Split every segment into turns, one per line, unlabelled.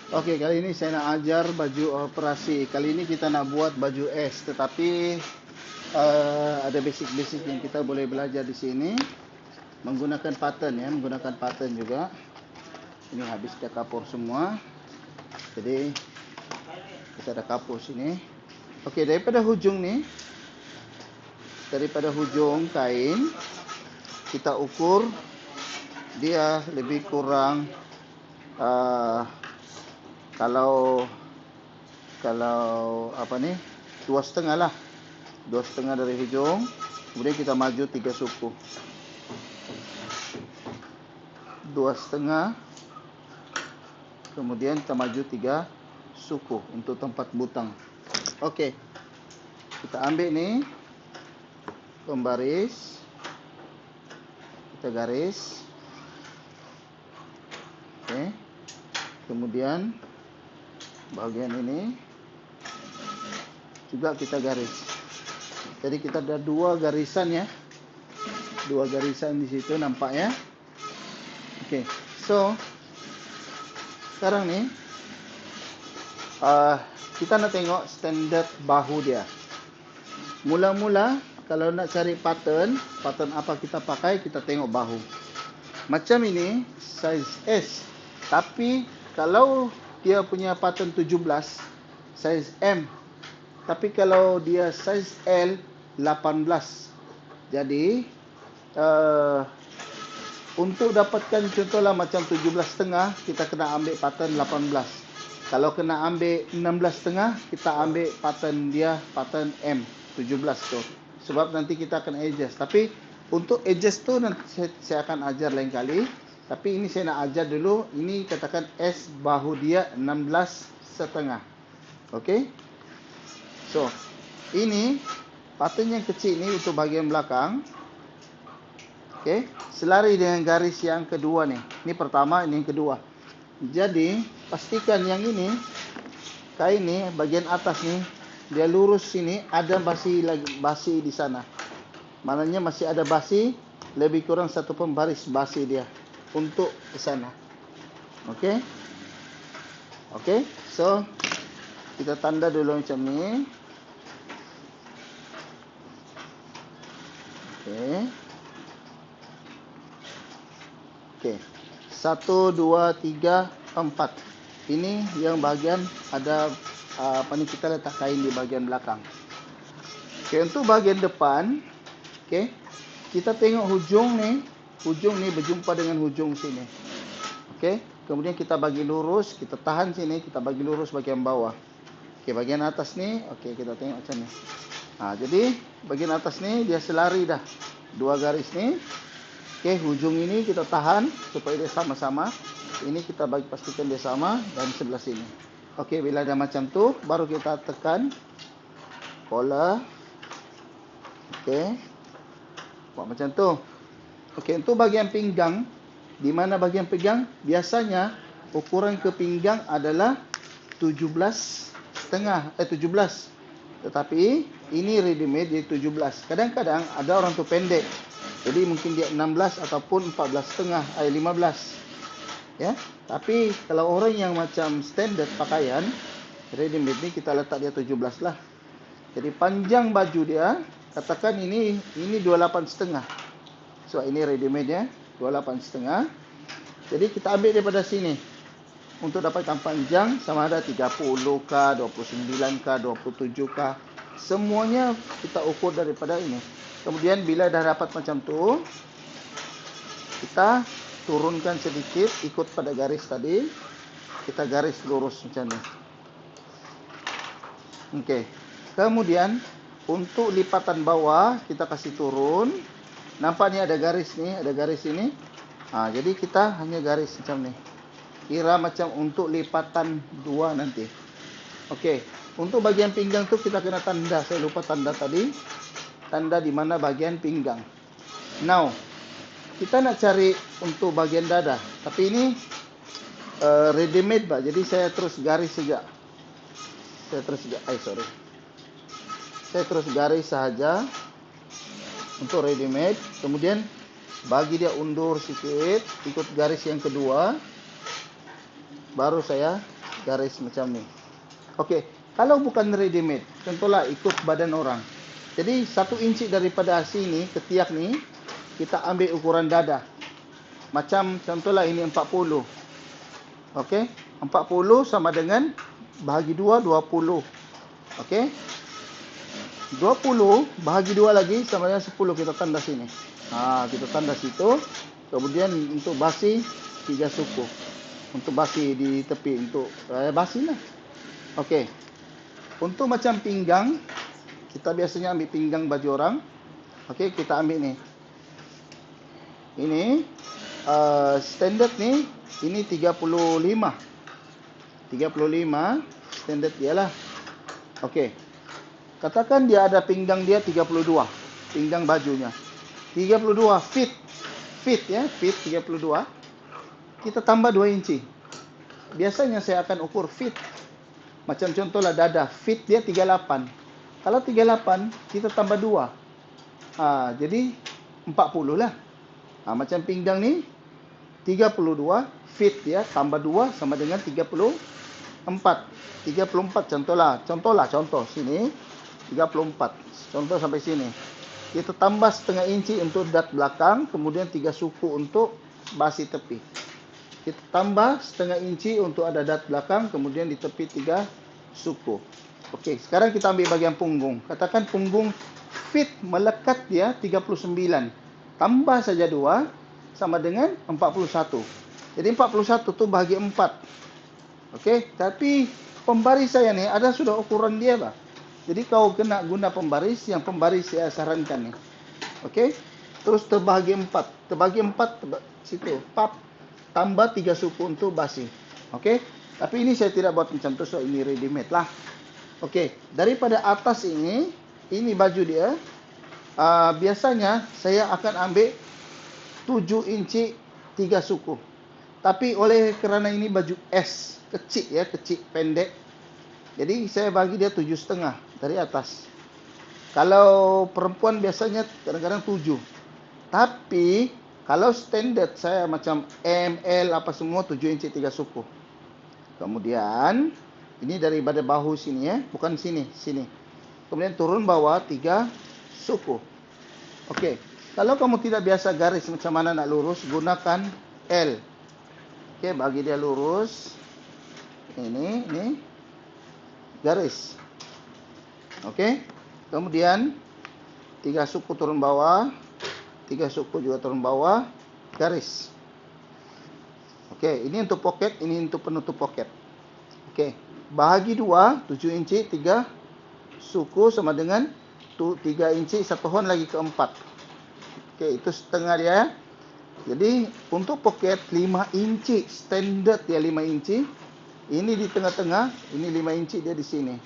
Oke, kali ini saya nak ajar baju operasi. Kali ini kita nak buat baju S, tetapi ada basic-basic yang kita boleh belajar di sini menggunakan pattern ya, menggunakan pattern juga. Ini habis dah kapur semua. Jadi kita dah kapur sini. Oke, daripada hujung kain kita ukur dia lebih kurang kalau apa ni, 2,5 lah, 2,5 dari hujung. Kemudian kita maju 3 suku, 2,5. Kemudian kita maju 3 suku untuk tempat butang. Okey, kita ambil ni pembaris, kita garis. Okey, kemudian bahagian ini juga kita garis. Jadi kita ada 2 garisan ya, 2 garisan di situ nampak ya. Okey, so sekarang ni kita nak tengok standard bahu dia. Mula-mula kalau nak cari pattern apa kita pakai, kita tengok bahu. Macam ini size S, tapi kalau dia punya pattern 17, size M. Tapi kalau dia size L, 18. Jadi untuk dapatkan contohlah macam 17,5, kita kena ambil pattern 18. Kalau kena ambil 16,5, kita ambil pattern dia, pattern M, 17 tu. Sebab nanti kita akan adjust. Tapi untuk adjust tu nanti saya akan ajar lain kali. Tapi ini saya nak ajar dulu. Ini katakan S, bahu dia 16,5. Okey. So, ini pattern yang kecil ni untuk bahagian belakang. Okey, selari dengan garis yang kedua ni. Ini pertama, ini yang kedua. Jadi, pastikan yang ini, kain ni, bahagian atas ni, dia lurus sini, ada basi di sana. Maknanya masih ada basi, lebih kurang 1 pembaris basi dia untuk ke sana. Okey. Okey, so kita tanda dulu macam ni. Okey. Okey. 1 2 3 4. Ini yang bahagian ada apa ni, kita letak kain di bahagian belakang. Okey, untuk bahagian depan, okey, kita tengok hujung ni berjumpa dengan hujung sini. Okey, kemudian kita bagi lurus, kita tahan sini, kita bagi lurus bahagian bawah. Okey, bahagian atas ni, okey, kita tengok macam ni. Jadi bahagian atas ni dia selari dah. 2 garis ni. Okey, hujung ini kita tahan supaya dia sama-sama. Ini kita bagi pastikan dia sama, dan sebelah sini. Okey, bila dah macam tu, baru kita tekan collar. Okey, buat macam tu. Okey, untuk bahagian pinggang, di mana bahagian pinggang? Biasanya ukuran ke pinggang adalah 17,5, 17. Tetapi ini ready made dia 17. Kadang-kadang ada orang tu pendek. Jadi mungkin dia 16 ataupun 14,5, 15. Ya. Tapi kalau orang yang macam standard pakaian, ready made ni kita letak dia 17 lah. Jadi panjang baju dia, katakan ini 28,5. So ini ready made ya, 28,5. Jadi kita ambil daripada sini. Untuk dapatkan panjang sama ada 30k, 29k, 27k. Semuanya kita ukur daripada ini. Kemudian bila dah dapat macam tu, kita turunkan sedikit ikut pada garis tadi. Kita garis lurus macam ni. Okey. Kemudian untuk lipatan bawah kita kasih turun. Nampak ni ada garis ni, ada garis ini. Jadi kita hanya garis macam ni. Kira macam untuk lipatan 2 nanti. Okey. Untuk bahagian pinggang tu kita kena tanda. Saya lupa tanda tadi. Tanda di mana bahagian pinggang. Now, kita nak cari untuk bahagian dada. Tapi ini ready made, Pak. Jadi saya terus garis saja. Saya terus garis sahaja untuk ready made. Kemudian bagi dia undur sikit, ikut garis yang kedua. Baru saya garis macam ni. Okey, kalau bukan ready made, contohlah ikut badan orang. Jadi 1 inci daripada sini ke tiak ni, kita ambil ukuran dada. Macam contohlah ini 40. Okey, 40 sama dengan bahagi 2, 20. Okey, 20 bahagi 2 lagi sama dengan 10, kita tanda sini. Kita tanda situ. Kemudian untuk basi 3 suku. Untuk basi di tepi, untuk basi lah. Okey, untuk macam pinggang, kita biasanya ambil pinggang baju orang. Okey, kita ambil ni. Ini standard ni, ini 35. 35 standard dia lah. Okey, katakan dia ada pinggang dia 32, pinggang bajunya 32 fit ya, fit 32. Kita tambah 2 inci. Biasanya saya akan ukur fit. Macam contohlah dada, fit dia 38. Kalau 38, kita tambah 2. Jadi 40 lah. Macam pinggang ni 32, fit dia tambah 2 sama dengan 34. 34 contoh sini 34. Contoh sampai sini. Kita tambah setengah inci untuk dat belakang, kemudian 3 suku untuk basi tepi. Kita tambah setengah inci untuk ada dat belakang, kemudian di tepi 3 suku. Okey, sekarang kita ambil bahagian punggung. Katakan punggung fit melekat dia 39. Tambah saja 2 sama dengan 41. Jadi 41 tu bahagi 4. Okey, tapi pembaris saya ni ada sudah ukuran dia bah. Jadi kau kena guna pembaris, yang pembaris saya sarankan ni. Okey, terus terbahagi 4. Terbahagi 4 situ. Pap, tambah 3 suku untuk basi. Okey, tapi ini saya tidak buat macam tu, so ini ready made lah. Okey, daripada atas ini baju dia. Biasanya saya akan ambil 7 inci 3 suku. Tapi oleh kerana ini baju S, kecil ya, kecil pendek. Jadi saya bagi dia 7,5 dari atas. Kalau perempuan biasanya kadang-kadang 7. Tapi kalau standard saya macam M, L apa semua 7 inci 3 suku. Kemudian ini daripada bahu sini ya, bukan sini. Kemudian turun bawah 3 suku. Okey, kalau kamu tidak biasa garis macam mana nak lurus, gunakan L. Okey, bagi dia lurus. Ini garis. Okey, kemudian 3 suku turun bawah, 3 suku juga turun bawah, garis. Okey, ini untuk poket, ini untuk penutup poket. Okey, bahagi 2, 7 inci 3 suku sama dengan 3 inci 1 hon lagi ke 4. Okey, itu setengah dia. Jadi untuk poket 5 inci standard dia 5 inci. Ini di tengah-tengah, ini 5 inci dia di sini.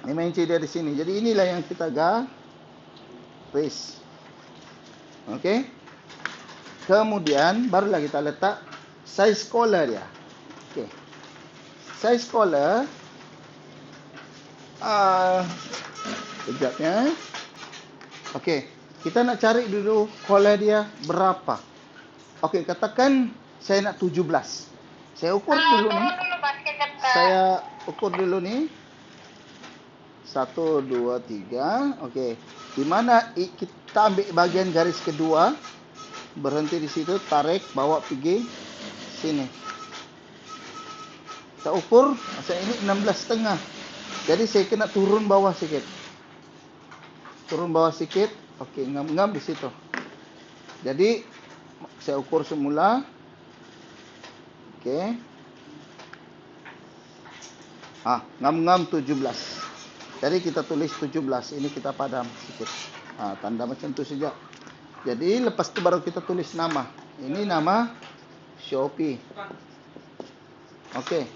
5 inci dia di sini. Jadi inilah yang kita garis. Okey. Kemudian barulah kita letak size collar dia. Okey. Size collar sekejapnya. Okey, kita nak cari dulu collar dia berapa. Okey, katakan saya nak 17. Saya ukur dulu ni. Saya ukur dulu ni. 1, 2, 3. Okey. Di mana kita ambil bahagian garis kedua. Berhenti di situ, tarik, bawa pergi sini. Kita ukur, saya ini 16,5. Jadi saya kena turun bawah sikit. Turun bawah sikit. Okey, ngam-ngam di situ. Jadi saya ukur semula. Okey. Ngam-ngam 17. Jadi kita tulis 17. Ini kita padam sikit. Tanda macam tu saja. Jadi lepas tu baru kita tulis nama. Ini nama Shopee. Okey.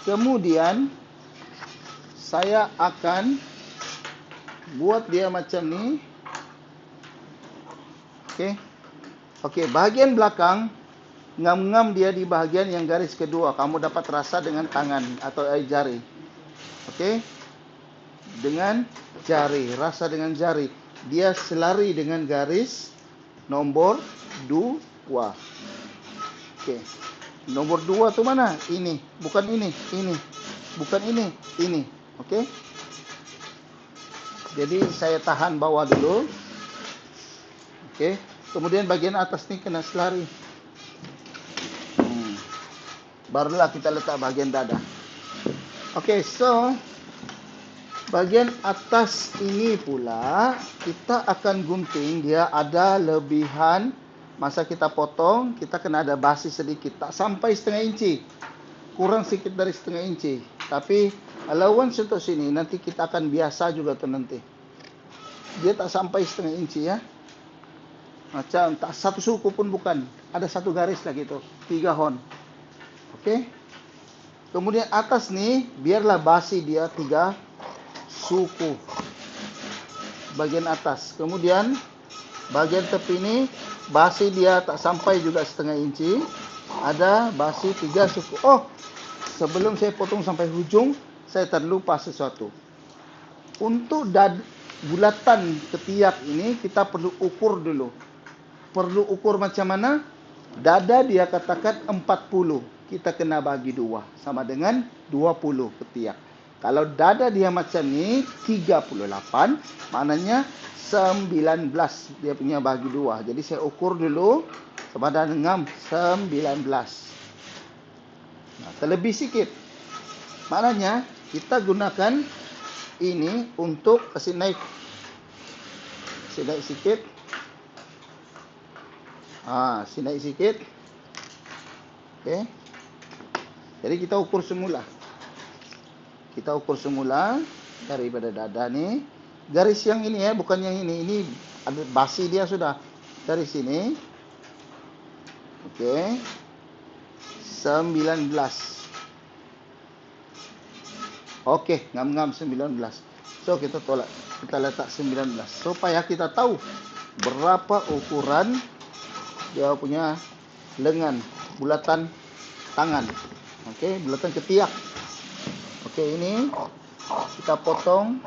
Kemudian saya akan buat dia macam ni. Okey. Okey, bahagian belakang ngam-ngam dia di bahagian yang garis kedua. Kamu dapat rasa dengan tangan atau jari. Okey. Dengan jari, rasa dengan jari. Dia selari dengan garis nombor 2. Okey. Nomor 2 tu mana? Ini. Bukan ini. Ini. Bukan ini. Ini. Okey. Jadi saya tahan bawah dulu. Okey. Kemudian bagian atas ni kena selari. Barulah kita letak bagian dada. Okey, so bagian atas ini pula kita akan gunting. Dia ada lebihan. Masa kita potong, kita kena ada basi sedikit. Tak sampai setengah inci. Kurang sedikit dari setengah inci. Tapi allowance untuk sini, nanti kita akan biasa juga tu nanti. Dia tak sampai setengah inci ya. Macam tak satu suku pun bukan. Ada satu garis lagi tu. 3 hon. Okey. Kemudian atas ni, biarlah basi dia 3 suku. Bagian atas. Kemudian bagian tepi ni, basi dia tak sampai juga setengah inci. Ada basi 3 suku. Oh, sebelum saya potong sampai hujung, saya terlupa sesuatu. Untuk bulatan ketiak ini, kita perlu ukur dulu. Perlu ukur macam mana? Dada dia katakan 40. Kita kena bagi 2. Sama dengan 20 ketiak. Kalau dada dia macam ni, 38. Maknanya 19 dia punya bagi 2. Jadi saya ukur dulu. Sepadan dengan 19. Nah, terlebih sikit. Maknanya kita gunakan ini untuk kasih naik. Kasih naik sikit. Kasih naik sikit. Okey. Jadi kita ukur semula. Kita ukur semula daripada dada ni. Garis yang ini ya, bukan yang ini. Ini ada basi dia sudah. Dari sini. Okey. 19. Okey, ngam-ngam 19. So kita tolak. Kita letak 19. Supaya kita tahu berapa ukuran dia punya lengan, bulatan tangan. Okey, bulatan ketiak. Okey, ini kita potong.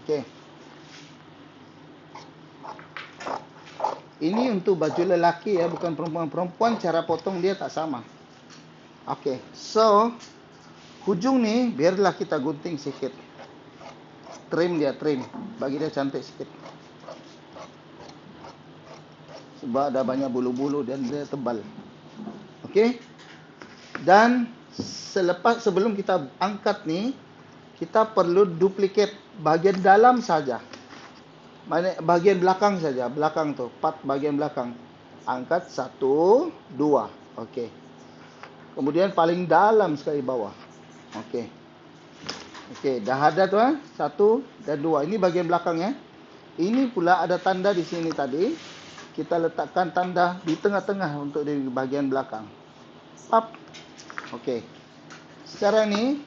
Okey. Ini untuk baju lelaki ya, bukan perempuan. Perempuan cara potong dia tak sama. Okey, so hujung ni biarlah kita gunting sikit. Trim dia, trim. Bagi dia cantik sikit. Sebab ada banyak bulu-bulu dan dia tebal. Okey. Dan sebelum kita angkat ni, kita perlu duplicate bahagian dalam saja. Bahagian belakang saja, belakang tu, part bahagian belakang. Angkat 1, 2. Okey. Kemudian paling dalam sekali bawah. Okey. Okey, dah ada tu 1 dan 2. Ini bahagian belakang ya. Ini pula ada tanda di sini tadi. Kita letakkan tanda di tengah-tengah untuk di bahagian belakang. Up. Okey. Sekarang ni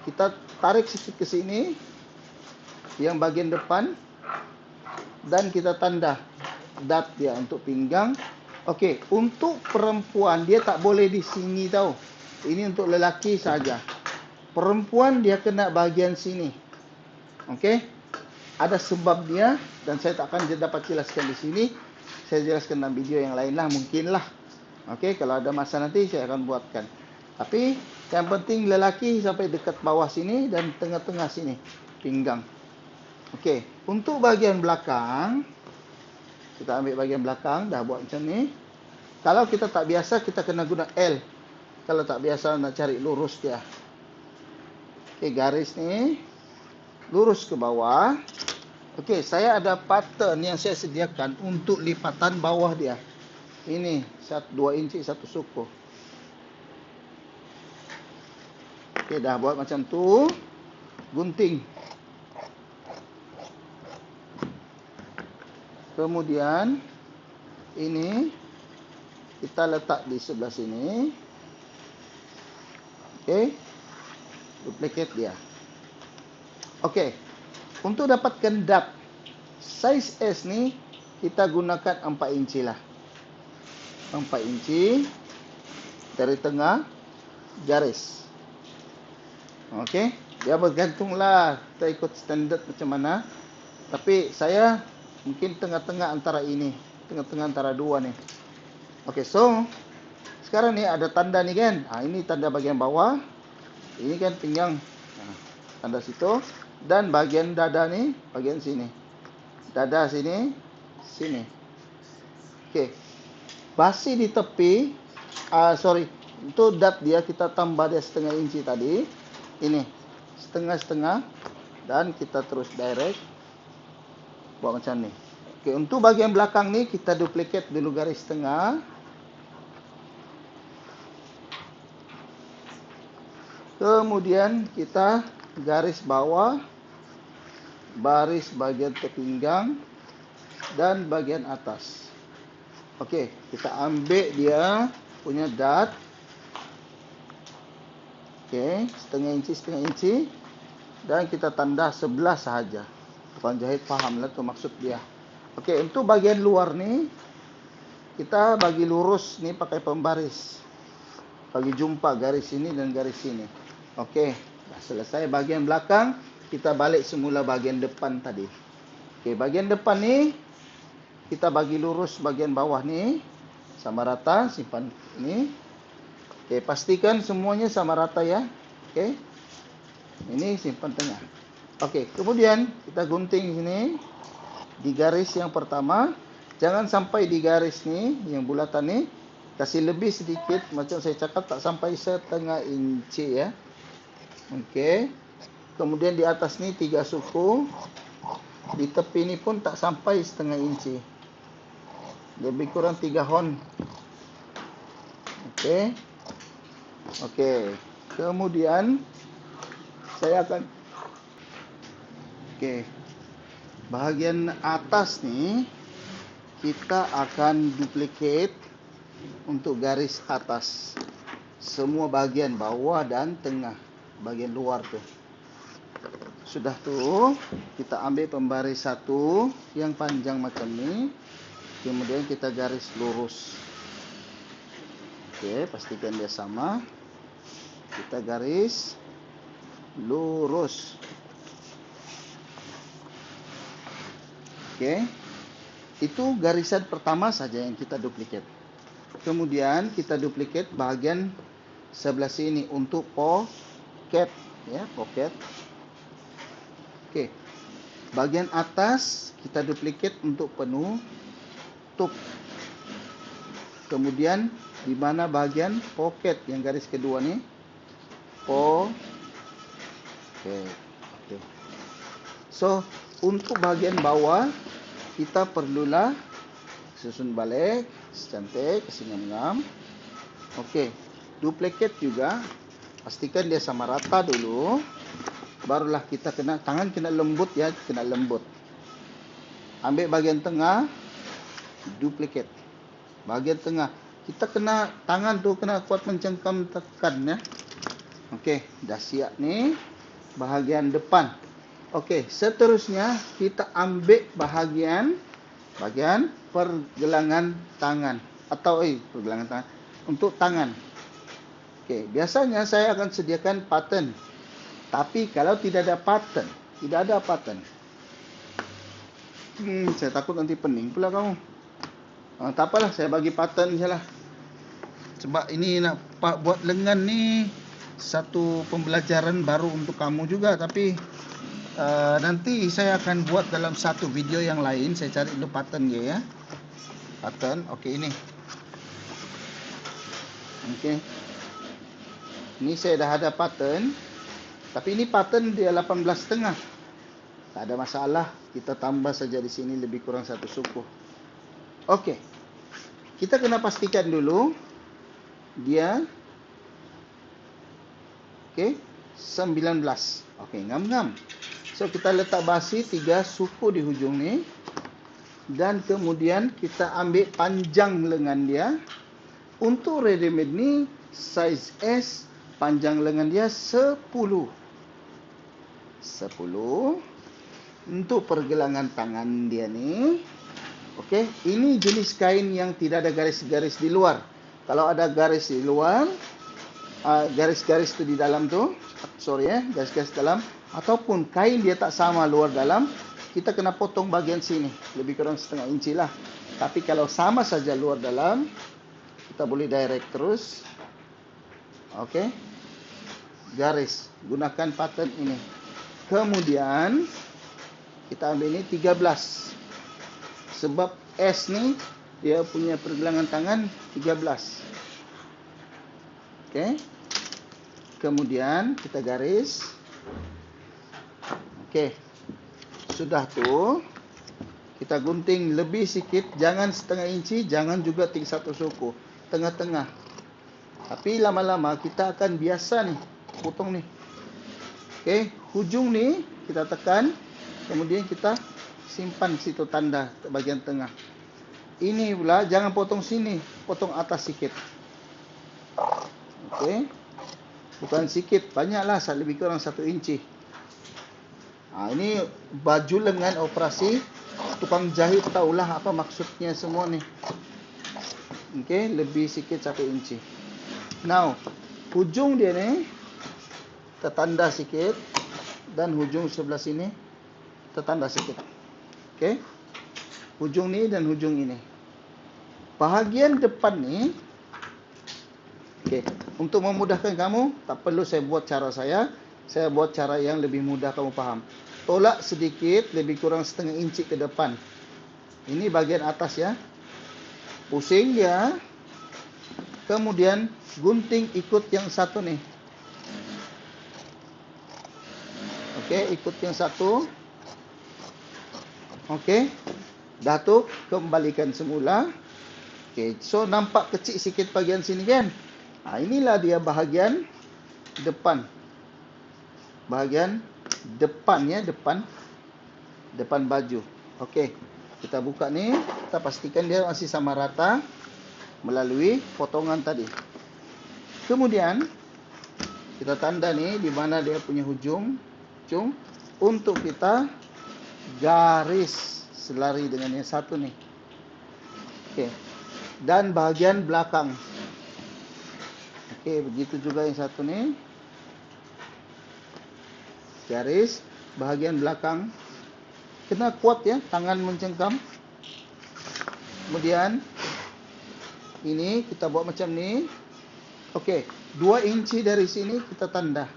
kita tarik sikit ke sini yang bahagian depan dan kita tanda dot dia untuk pinggang. Okey, untuk perempuan dia tak boleh di sini tau. Ini untuk lelaki saja. Perempuan dia kena bahagian sini. Okey? Ada sebab dia dan saya tak akan dapat jelaskan di sini. Saya jelaskan dalam video yang lain lah, mungkinlah. Okey, kalau ada masa nanti saya akan buatkan. Tapi yang penting lelaki sampai dekat bawah sini dan tengah-tengah sini pinggang. Okey, untuk bahagian belakang kita ambil bahagian belakang, dah buat macam ni. Kalau kita tak biasa, kita kena guna L. Kalau tak biasa nak cari lurus dia. Okey, garis ni lurus ke bawah. Okey, saya ada pattern yang saya sediakan untuk lipatan bawah dia. Ini 2 inci 1 suku. Okey, dah buat macam tu. Gunting. Kemudian ini kita letak di sebelah sini. Okey. Duplicate dia. Okey. Untuk dapatkan dot size S ni kita gunakan 4 inci lah. 4 inci dari tengah garis. Okey. Dia bergantunglah kita ikut standard macam mana. Tapi saya Mungkin tengah-tengah antara ini, tengah-tengah antara dua nih. Oke, so sekarang nih ada tanda nih kan. Ini tanda bagian bawah. Ini kan pinggang. Tanda situ. Dan bagian dada nih, bagian sini. Dada sini, sini. Oke. Basi di tepi. Itu dot dia kita tambah dia setengah inci tadi. Ini setengah-setengah. Dan kita terus direct. Buat macam ni. Okey, untuk bahagian belakang ni kita duplicate dulu garis tengah. Kemudian kita garis bawah, baris bahagian terpinggang dan bahagian atas. Okey, kita ambil dia punya dot. Okey, setengah inci dan kita tanda sebelah sahaja. Tukang jahit fahamlah tu maksud dia. Okey, untuk bahagian luar ni kita bagi lurus ni pakai pembaris. Bagi jumpa garis ini dan garis ini. Okey, dah selesai bahagian belakang, kita balik semula bahagian depan tadi. Okey, bahagian depan ni kita bagi lurus bahagian bawah ni sama rata, simpan ini. Okey, pastikan semuanya sama rata ya. Okey. Ini simpan tengah. Okey, kemudian kita gunting sini di garis yang pertama. Jangan sampai di garis ni yang bulatan ni, kasih lebih sedikit, macam saya cakap tak sampai setengah inci ya. Okey. Kemudian di atas ni 3 suku. Di tepi ni pun tak sampai setengah inci. Lebih kurang 3 hon. Okey. Okey. Kemudian saya akan bahagian atas ni kita akan duplicate untuk garis atas. Semua bahagian bawah dan tengah, bahagian luar tu. Sudah tu, kita ambil pembaris satu yang panjang macam ni. Kemudian kita garis lurus. Okey, pastikan dia sama. Kita garis lurus. Okey. Itu garisan pertama saja yang kita duplicate. Kemudian kita duplicate bahagian sebelah sini untuk pocket ya, pocket. Okey. Bahagian atas kita duplicate untuk penutup. Kemudian di mana bahagian pocket yang garis kedua ni? Okey. So, untuk bahagian bawah kita perlulah susun balik secantik, kasih ngam-ngam. Okey, duplicate juga. Pastikan dia sama rata dulu. Barulah kita tangan kena lembut ya, kena lembut. Ambil bahagian tengah, duplicate. Bahagian tengah, kita kena tangan tu kena kuat mencengkam tekan ya. Okey, dah siap ni bahagian depan. Okey, seterusnya kita ambil bahagian pergelangan tangan atau pergelangan tangan untuk tangan. Okey, biasanya saya akan sediakan pattern. Tapi kalau tidak ada pattern, saya takut nanti pening pula kamu. Tak apalah, saya bagi pattern sajalah. Sebab ini nak buat lengan ni satu pembelajaran baru untuk kamu juga, tapi nanti saya akan buat dalam satu video yang lain. Saya cari dulu pattern dia ya. Pattern, okey ini. Okey. Ini saya dah ada pattern. Tapi ini pattern dia 18,5. Tak ada masalah. Kita tambah saja di sini lebih kurang 1 suku. Okey. Kita kena pastikan dulu dia 19. Okey, ngam-ngam. So kita letak basi 3 suku di hujung ni. Dan kemudian kita ambil panjang lengan dia. Untuk ready-made ni size S, panjang lengan dia 10. Untuk pergelangan tangan dia ni, okey, ini jenis kain yang tidak ada garis-garis di luar. Kalau ada garis di luar, garis-garis tu di dalam tu, garis-garis dalam, ataupun kain dia tak sama luar dalam, kita kena potong bagian sini, lebih kurang setengah inci lah. Tapi kalau sama saja luar dalam, kita boleh direct terus. Oke, garis, gunakan pattern ini. Kemudian kita ambil ini 13. Sebab S ni dia punya pergelangan tangan 13. Oke. Kemudian kita garis. Oke. Sudah tu. Kita gunting lebih sikit, jangan setengah inci, jangan juga 1 suku. Tengah-tengah. Tapi lama-lama kita akan biasa nih potong nih. Oke, hujung ni kita tekan, kemudian kita simpan situ tanda bagian tengah. Ini pula jangan potong sini, potong atas sikit. Oke. Bukan sikit, banyaklah, lebih kurang 1 inci. Ini baju lengan operasi. Tukang jahit tahulah apa maksudnya semua ni. Oke, lebih sikit 1 inci. Now, hujung dia ni kita tanda sikit, dan hujung sebelah sini kita tanda sikit. Oke. Hujung ni dan hujung ini. Bahagian depan ni, oke, untuk memudahkan kamu, tak perlu saya buat cara saya buat cara yang lebih mudah kamu faham. Tolak sedikit, lebih kurang setengah inci ke depan. Ini bagian atas ya. Pusing dia. Kemudian gunting ikut yang satu nih. Oke, ikut yang satu. Oke. Dah tu, kembalikan semula. Oke, so nampak kecil sikit bahagian sini kan? Inilah dia bahagian depan. Bahagian depan ya, depan baju. Oke, kita buka ni, kita pastikan dia masih sama rata melalui potongan tadi. Kemudian kita tanda ni di mana dia punya hujung, untuk kita garis selari dengan yang satu ni. Oke. Dan bahagian belakang. Oke, begitu juga yang satu ni. Garis bahagian belakang. Kena kuat ya, tangan mencengkam. Kemudian ini kita buat macam ni. Oke, 2 inci dari sini kita tanda.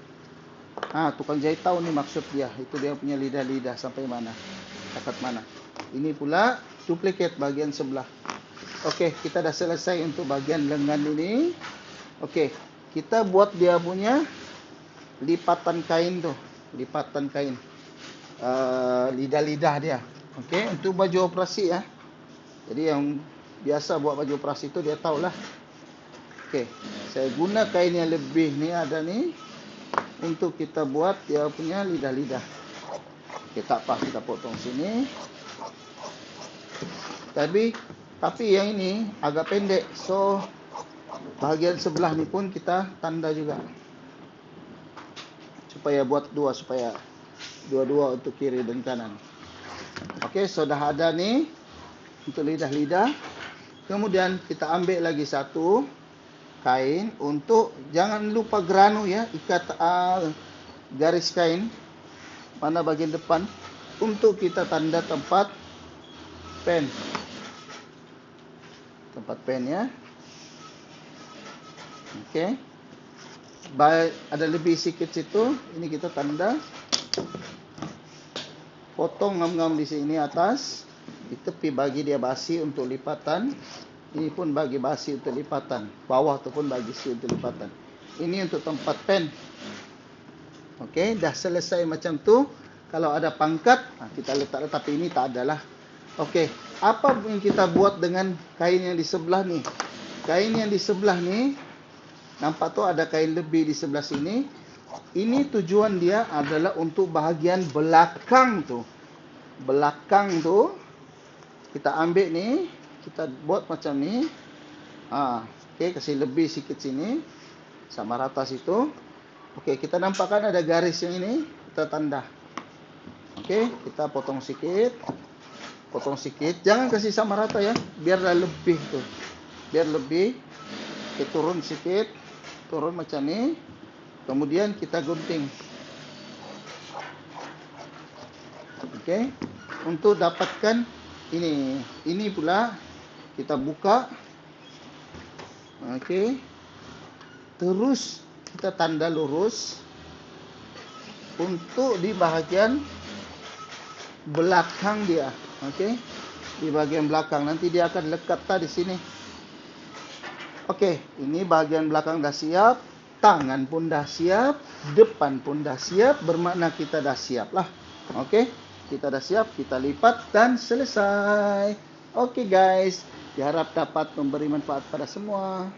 Tukang jahit tahu ni maksud dia. Itu dia punya lidah-lidah sampai mana, dekat mana. Ini pula duplicate bahagian sebelah. Oke, kita dah selesai untuk bahagian lengan ini. Oke, kita buat dia punya lipatan kain tu. Lipatan kain. Lidah-lidah dia. Oke, untuk baju operasi ya. Jadi yang biasa buat baju operasi tu dia tahulah. Oke, saya guna kain yang lebih ni, ada ni, untuk kita buat dia punya lidah-lidah. Oke, tak apa, kita potong sini. Tapi yang ini agak pendek, so bahagian sebelah ni pun kita tanda juga. Supaya buat supaya dua-dua untuk kiri dan kanan. Oke, so dah ada ni untuk lidah-lidah. Kemudian kita ambil lagi satu kain untuk, jangan lupa granu ya, ikat garis kain mana bagian depan untuk kita tanda tempat pen. Tempat pen ya. Oke. Ada lebih sikit situ, ini kita tanda. Potong ngam-ngam di sini atas, di tepi bagi dia basi untuk lipatan. Ini pun bagi basi untuk lipatan. Bawah tu pun bagi basi untuk lipatan. Ini untuk tempat pen. Oke, dah selesai macam tu. Kalau ada pangkat, kita letak, tapi ini tak adalah. Oke, apa yang kita buat dengan kain yang di sebelah ni? Kain yang di sebelah ni, nampak tu ada kain lebih di sebelah sini. Ini tujuan dia adalah untuk bahagian belakang tu. Belakang tu kita ambil ni, kita buat macam ni. Okey, kasih lebih sikit sini, sama rata situ. Okey, kita nampakkan ada garis yang ini, kita tanda. Okey, kita potong sikit. Potong sikit, jangan kasih sama rata ya, biarlah lebih tu. Biar lebih. Kita turun sikit, turun macam ni. Kemudian kita gunting. Okey. untuk dapatkan ini pula kita buka. Okey, terus kita tanda lurus untuk di bahagian belakang dia. Okey, di bahagian belakang nanti dia akan lekat di sini. Okey, ini bahagian belakang dah siap, tangan pun dah siap, depan pun dah siap, bermakna kita dah siap lah. Okey, kita dah siap, kita lipat dan selesai. Okey guys, diharap dapat memberi manfaat pada semua.